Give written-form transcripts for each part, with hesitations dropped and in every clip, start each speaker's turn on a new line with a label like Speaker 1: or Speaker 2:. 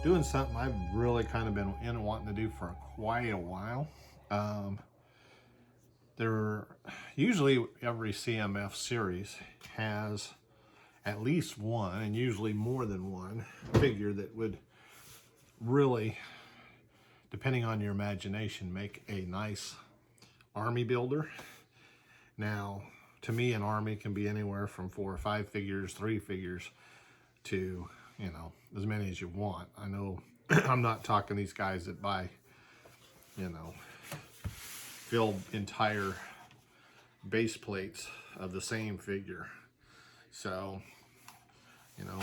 Speaker 1: doing something I've really kind of been in wanting to do for quite a while. Um, there, usually every CMF series has at least one, and usually more than one, figure that would really, depending on your imagination, make a nice army builder. Now, to me, an army can be anywhere from 4 or 5 figures, 3 figures, to, you know, as many as you want. I know I'm not talking these guys that buy, you know, fill entire base plates of the same figure. So, you know,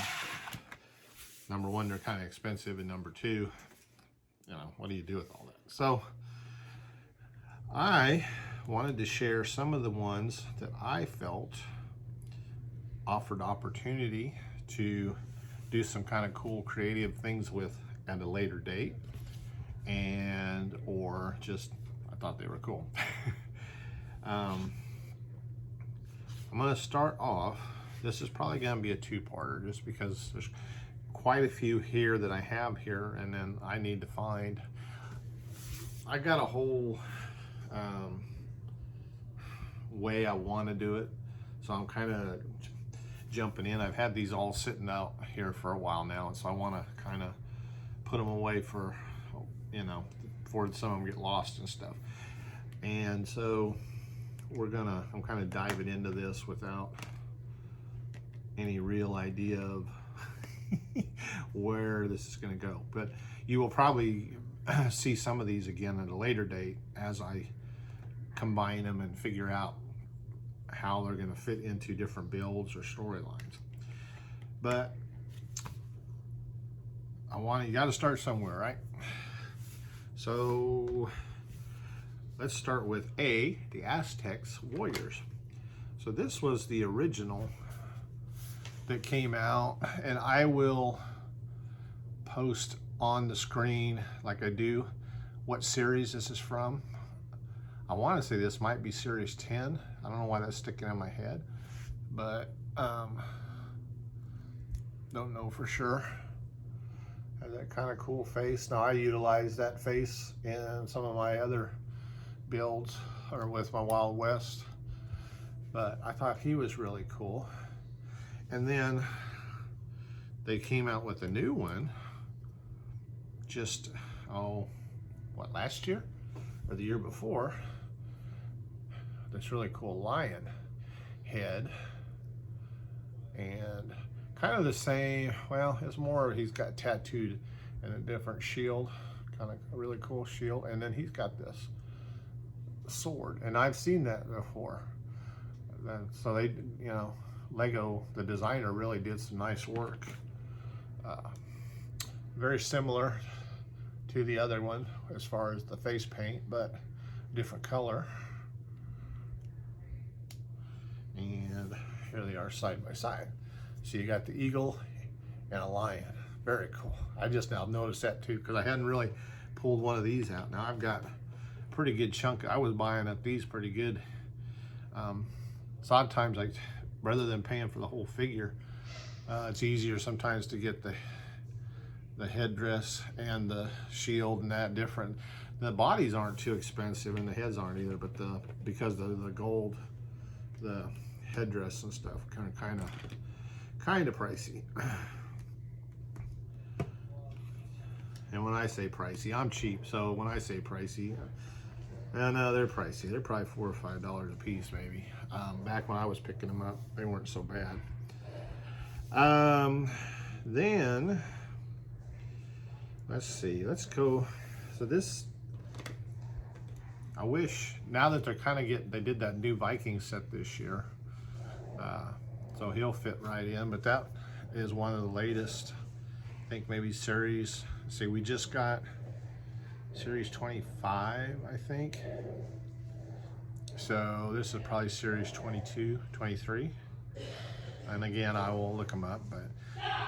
Speaker 1: number one, they're kind of expensive, and number two, you know, what do you do with all that? So I wanted to share some of the ones that I felt offered opportunity to do some kind of cool creative things with at a later date, and or just I thought they were cool. I'm going to start off, this is probably going to be a two-parter just because there's quite a few here that I have here, and then I need to find, I got a whole way I want to do it, so I'm kind of jumping in. I've had these all sitting out here for a while now, and so I want to kind of put them away for, you know, before some of them get lost and stuff. And so I'm kind of diving into this without any real idea of where this is going to go. But you will probably see some of these again at a later date as I combine them and figure out how they're going to fit into different builds or storylines. But you got to start somewhere, right? So let's start with the Aztecs Warriors. So this was the original that came out, and I will post on the screen like I do what series this is from. I want to say this might be series 10. I don't know why that's sticking in my head, but don't know for sure. Has that kind of cool face. Now I utilize that face in some of my other builds or with my Wild West, but I thought he was really cool. And then they came out with a new one just, last year or the year before. This really cool lion head, and kind of the same, well, it's more, he's got tattooed in a different shield, kind of a really cool shield, and then he's got this sword, and I've seen that before. And so they, you know, Lego, the designer, really did some nice work. Very similar to the other one as far as the face paint, but different color. And here they are side by side. So you got the eagle and a lion. Very cool. I just now noticed that too, because I hadn't really pulled one of these out. Now I've got a pretty good chunk. I was buying up these pretty good. So odd times, like, rather than paying for the whole figure, it's easier sometimes to get the headdress and the shield and that different. The bodies aren't too expensive and the heads aren't either, but because of the gold, the headdress and stuff kind of pricey. And when I say pricey, I'm cheap, so when I say pricey, no, they're pricey. They're probably $4 or $5 a piece, maybe. Back when I was picking them up, they weren't so bad. Then let's see. Let's go. So this, I wish, now that they're kind of they did that new Viking set this year, so he'll fit right in. But that is one of the latest, I think maybe series. See, we just got series 25, I think. So this is probably series 22, 23. And again, I will look them up, but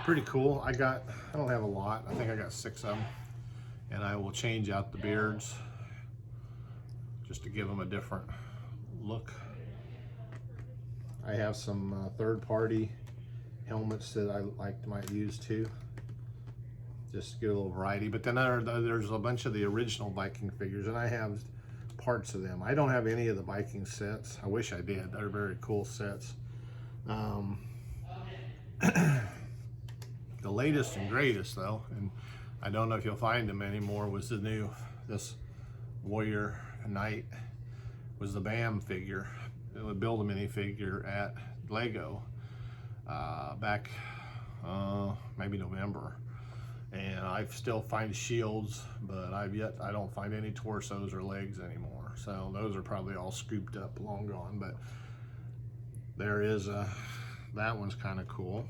Speaker 1: pretty cool. I don't have a lot. I think I got 6 of them. And I will change out the beards just to give them a different look. I have some third-party helmets that I might use too. just to get a little variety. But then there's a bunch of the original Viking figures, and I have parts of them. I don't have any of the Viking sets. I wish I did. They're very cool sets. The latest and greatest though, and I don't know if you'll find them anymore, was this warrior knight, was the BAM figure. It would build a minifigure at Lego back maybe November, and I still find shields, but I don't find any torsos or legs anymore. So those are probably all scooped up, long gone. But there is that one's kind of cool.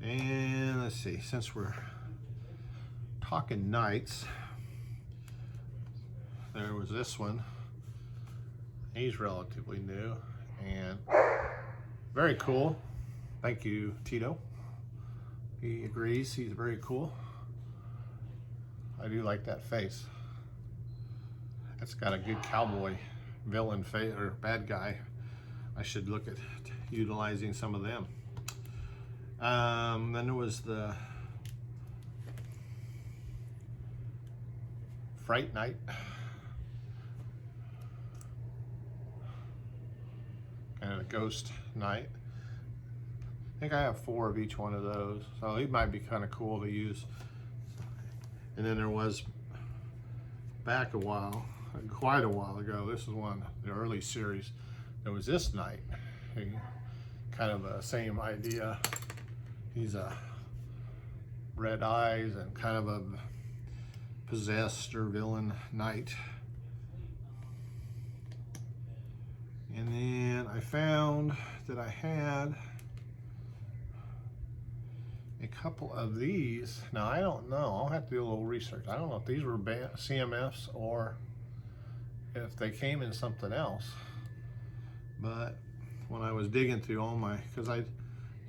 Speaker 1: And let's see, since we're talking knights, there was this one. He's relatively new and very cool. Thank you, Tito. He agrees, he's very cool. I do like that face. That's got a good cowboy villain face, or bad guy. I should look at utilizing some of them. Then there was the Fright Knight. Kind of a ghost knight. I think I have 4 of each one of those, so it might be kind of cool to use. And then there was, back quite a while ago, this is one of the early series, there was this knight. Kind of the same idea. He's a red eyes and kind of a possessed or villain knight. And then I found that I had a couple of these. Now I don't know, I'll have to do a little research. I don't know if these were CMFs or if they came in something else. But when I was digging through all my, because I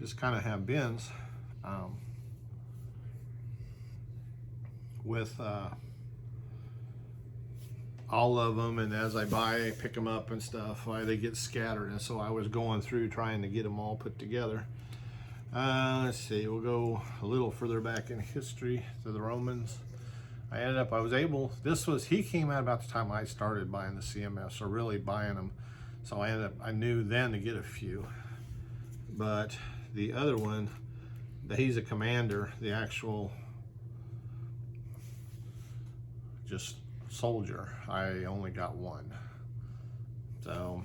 Speaker 1: just kind of have bins with all of them, and as I buy, I pick them up and stuff, they get scattered, and so I was going through trying to get them all put together. Let's see, we'll go a little further back in history to the Romans. He came out about the time I started buying the CMFs, or really buying them, so I knew then to get a few. But the other one, he's a commander, the actual just soldier. I only got one. So,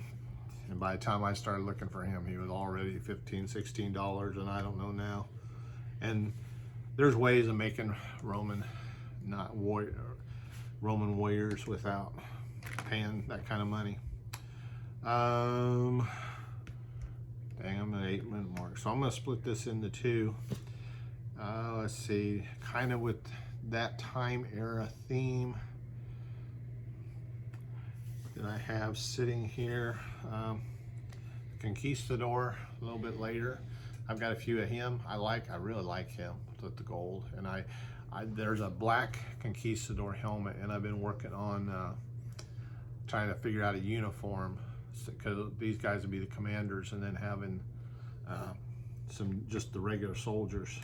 Speaker 1: and by the time I started looking for him, he was already $15, $16, and I don't know now. And there's ways of making Roman warriors without paying that kind of money. Dang, I'm at 8-minute mark, so I'm gonna split this into 2. Let's see, kind of with that time era theme that I have sitting here. Conquistador, a little bit later. I've got a few of him. I really like him with the gold. And there's a black Conquistador helmet, and I've been working on trying to figure out a uniform, because these guys would be the commanders, and then having just the regular soldiers.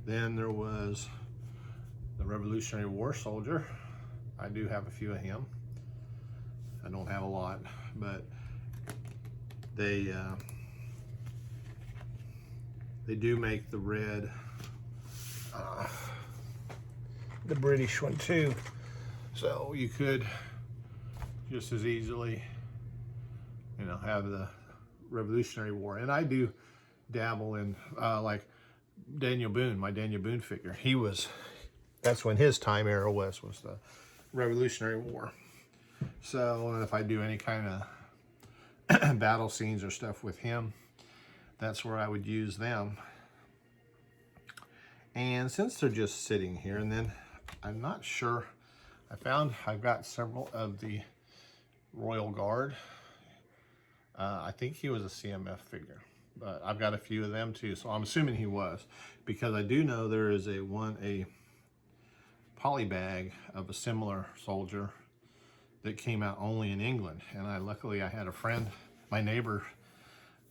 Speaker 1: Then there was the Revolutionary War soldier. I do have a few of him. I don't have a lot, but they do make the red, the British one too. So you could just as easily, have the Revolutionary War. And I do dabble in like Daniel Boone, my Daniel Boone figure. That's when his time era was the Revolutionary War. So if I do any kind of battle scenes or stuff with him, that's where I would use them. And since they're just sitting here, and then I'm not sure, I've got several of the Royal Guard. I think he was a CMF figure, but I've got a few of them too, so I'm assuming he was, because I do know there is a poly bag of a similar soldier that came out only in England. And luckily I had a friend, my neighbor,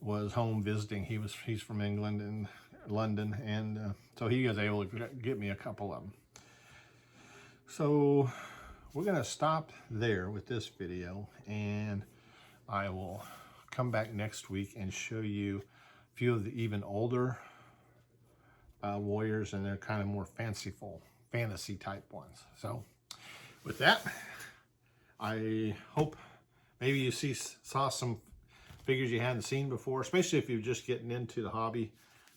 Speaker 1: was home visiting. He's from England and London, and so he was able to get me a couple of them. So we're gonna stop there with this video, and I will come back next week and show you a few of the even older warriors, and they're kind of more fanciful, fantasy type ones. So with that, I hope maybe you saw some figures you hadn't seen before, especially if you're just getting into the hobby.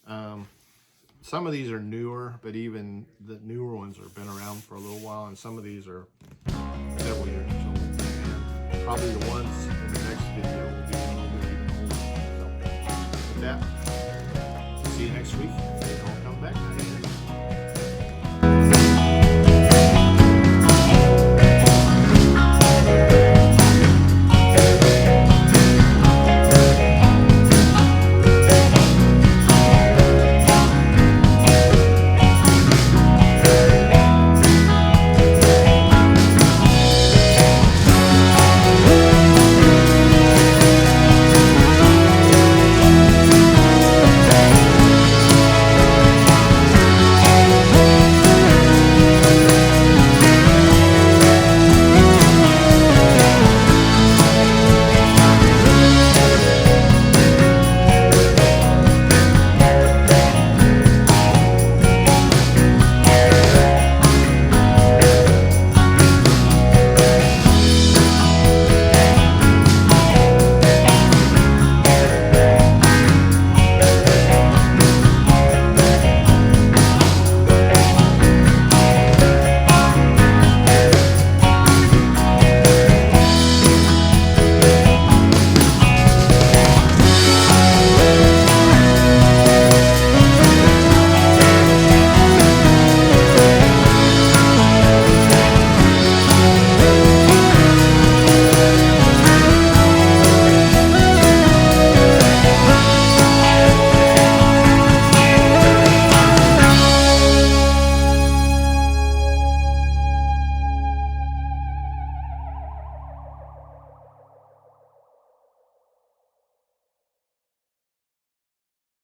Speaker 1: Some of these are newer, but even the newer ones have been around for a little while, and some of these are several years old. And probably the ones in the next video will be a little bit even older. So with that, see you next week.